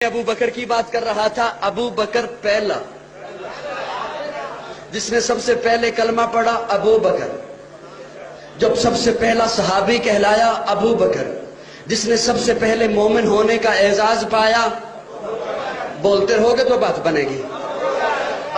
ابو بکر کی بات کر رہا تھا. ابو بکر پہلا جس نے سب سے پہلے کلمہ پڑھا ابو بکر. جب سب سے پہلا صحابی کہلایا ابو بکر. جس نے سب سے پہلے مومن ہونے کا اعزاز پایا. بولتے رہو گے تو بات بنے گی.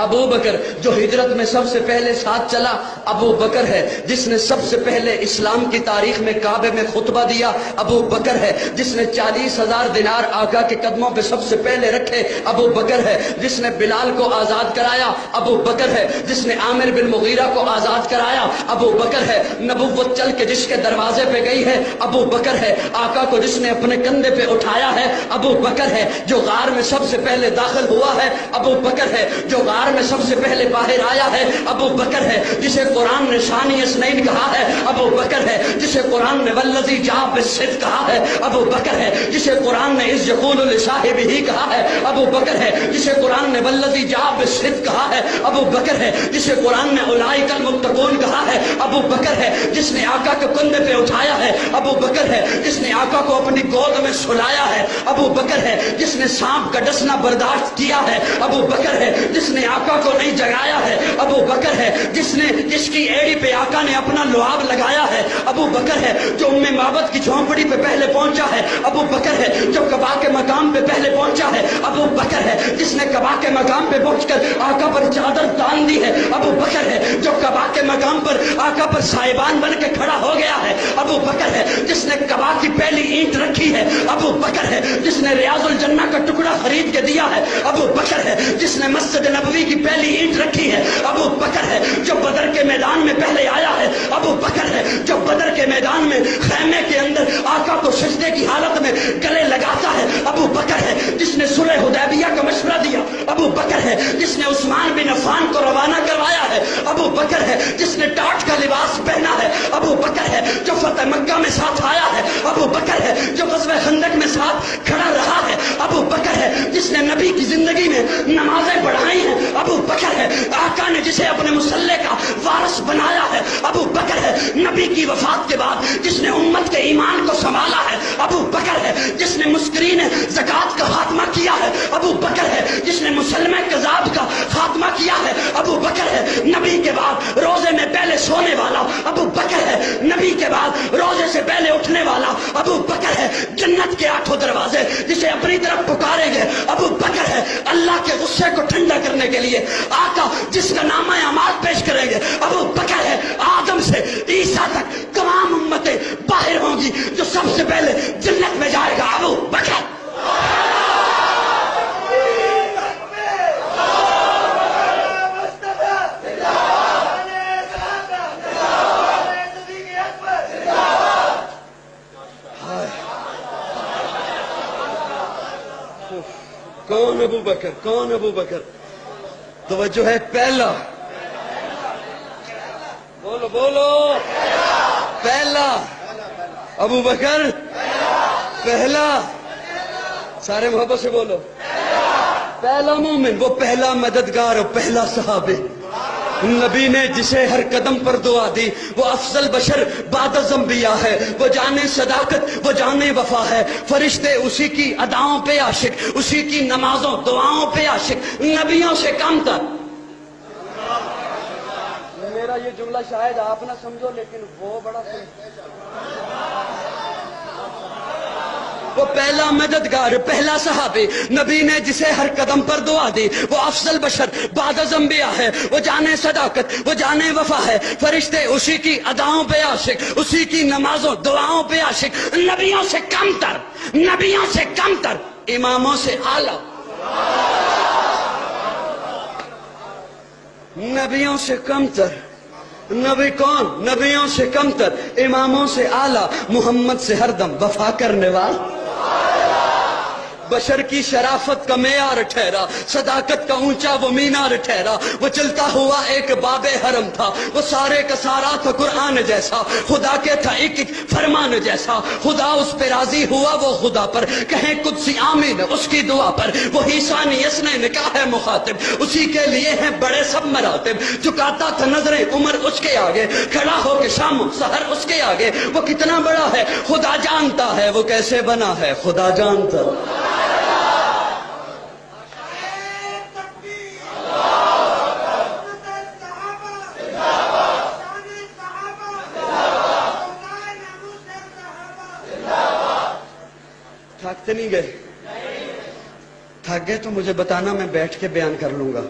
ابو بکر جو ہجرت میں سب سے پہلے ساتھ چلا ابو بکر ہے. جس نے سب سے پہلے اسلام کی تاریخ میں کعبے میں خطبہ دیا ابو بکر ہے. جس نے 40,000 دینار آقا کے قدموں پہ سب سے پہلے رکھے ابو بکر ہے. جس نے بلال کو آزاد کرایا ابو بکر ہے. جس نے عامر بن مغیرہ کو آزاد کرایا ابو بکر ہے. نبوت چل کے جس کے دروازے پہ گئی ہے ابو بکر ہے. آقا کو جس نے اپنے کندھے پہ اٹھایا ہے ابو بکر ہے. جو غار میں سب سے پہلے داخل ہوا ہے ابو بکر ہے. جو غار میں سب سے پہلے باہر آیا ہے ابو بکر ہے. جسے قرآن نے ثانی اثنین کہا ہے ابو بکر ہے. جسے قرآن نے والذی جاء بالصدق کہا ہے ابو بکر ہے. جسے قرآن نے اذ یقول لصاحبہ کہا ہے ابو بکر ہے. جسے قرآن نے والذی جاء بالصدق کہا ہے ابو بکر ہے. جسے قرآن نے اولئک المتقون کہا ہے ابو بکر ہے. جس نے آقا کو کندھے پہ اٹھایا ہے ابو بکر ہے. جس نے آقا کو اپنی گود میں سلایا ہے ابو بکر ہے. جس نے سانپ کا ڈسنا برداشت کیا ہے ابو بکر ہے. جس نے آقا کو نہیں جگایا ہے ابو بکر ہے. جس کی ایڑی پہ آقا نے اپنا لعاب لگایا ہے ابو بکر ہے. جو ام معبد کی جھونپڑی پہ پہلے پہنچا ہے ابو بکر ہے. جو قباء کے مقام پہ پہلے پہنچا ہے ابو بکر ہے. جس نے قباء کے مقام پہ پہنچ کر آقا پر چادر تان دی ہے ابو بکر ہے. جو قباء کے مقام پر آقا پر سائبان بن کے کھڑا ہو گیا ہے ابو بکر ہے. جس نے قباء کی پہلی اینٹ رکھی ہے ابو بکر ہے. جس نے ریاض الجنہ کا ٹکڑا خرید کے دیا ہے ابو بکر ہے. جس نے مسجد نبوی کی پہلی اینٹ رکھی ہے ابو بکر ہے. جو بدر کے میدان میں پہلے آیا ہے ابو بکر ہے. جو بدر کے میدان میں خیمے کے اندر آقا کو سجدے کی حالت میں گلے لگاتا ہے ابو بکر ہے. جس نے صلح حدیبیہ کا مشورہ دیا ابو بکر ہے. جس نے عثمان بن عفان کو روانہ کروایا ہے ابو بکر ہے. جس نے ٹاٹ کا لباس پہنا ہے ابو بکر ہے. جو فتح مکہ میں ساتھ آیا ہے ابو بکر ہے. جو غزوہ خندق میں ساتھ کھڑا رہا ہے ابو بکر ہے. جس نے نبی کی زندگی میں نمازیں پڑھائی ہیں ابو بکر ہے. آقا نے جسے اپنے مسلح کا وارث بنایا ہے ابو بکر ہے. نبی کی وفات کے بعد جس نے امت کے ایمان کو سنبھالا ہے ابو بکر ہے. جس نے مسکرین زکوٰۃ کا خاتمہ کیا ہے ابو بکر ہے. جس نے مسلمہ کذاب کا خاتمہ کیا ہے ابو بکر ہے. نبی کے بعد روزے میں پہلے سونے والا ابو بکر ہے. نبی کے بعد روزے سے پہلے اٹھنے والا ابو بکر ہے. جنت کے 8 دروازے جسے اپنی طرف پکاریں گے ابو بکر ہے. اللہ کے غصے کو ٹھنڈا کرنے کے لیے آقا جس کا نامہ اعمال پیش کریں گے ابو بکر ہے. آدم سے عیسیٰ تک تمام امتیں باہر ہوں گی. جو سب سے پہلے جنت میں جائے گا ابو بکر. کون ابو بکر؟ کون ابو بکر؟ توجہ ہے. پہلا بولو بولو. پہلا ابو بکر پہلا. سارے محبت سے بولو. پہلا مومن وہ پہلا مددگار اور پہلا صحابی. نبی نے جسے ہر قدم پر دعا دی وہ افضل بشر بعد از انبیاء ہے. وہ جانے صداقت وہ جانے وفا ہے. فرشتے اسی کی اداؤں پہ عاشق, اسی کی نمازوں دعاؤں پہ عاشق, نبیوں سے کم تر. میرا یہ جملہ شاید آپ نہ سمجھو لیکن وہ بڑا وہ پہلا مددگار پہلا صحابی. نبی نے جسے ہر قدم پر دعا دی وہ افضل بشر بعد از انبیاء ہے. وہ جانے صداقت وہ جانے وفا ہے. فرشتے اسی کی اداؤں پہ عاشق, اسی کی نمازوں دعاؤں پہ عاشق, نبیوں سے کم تر, نبیوں سے کم تر, اماموں سے اعلیٰ. نبیوں سے کم تر. نبی کون؟ نبیوں سے کم تر, اماموں سے اعلیٰ, محمد سے ہر دم وفا کرنے والا. بشر کی شرافت کا معیار ٹھہرا, صداقت کا اونچا وہ مینار ٹھہرا. وہ چلتا ہوا ایک باب حرم تھا, وہ سارے کا سارا تھا قرآن جیسا. خدا کے تھا ایک ایک فرمان جیسا. خدا اس پہ راضی ہوا وہ خدا پر, کہیں قدسی آمین اس کی دعا پر. وہی ثانی اثنین نے کہا ہے مخاطب, اسی کے لیے ہیں بڑے سب مراتب. جھکاتا تھا نظریں عمر اس کے آگے, کھڑا ہو کے شام سحر اس کے آگے. وہ کتنا بڑا ہے خدا جانتا ہے, وہ کیسے بنا ہے خدا جانتا. تھکتے نہیں گئے؟ تھک گئے تو مجھے بتانا، میں بیٹھ کے بیان کر لوں گا.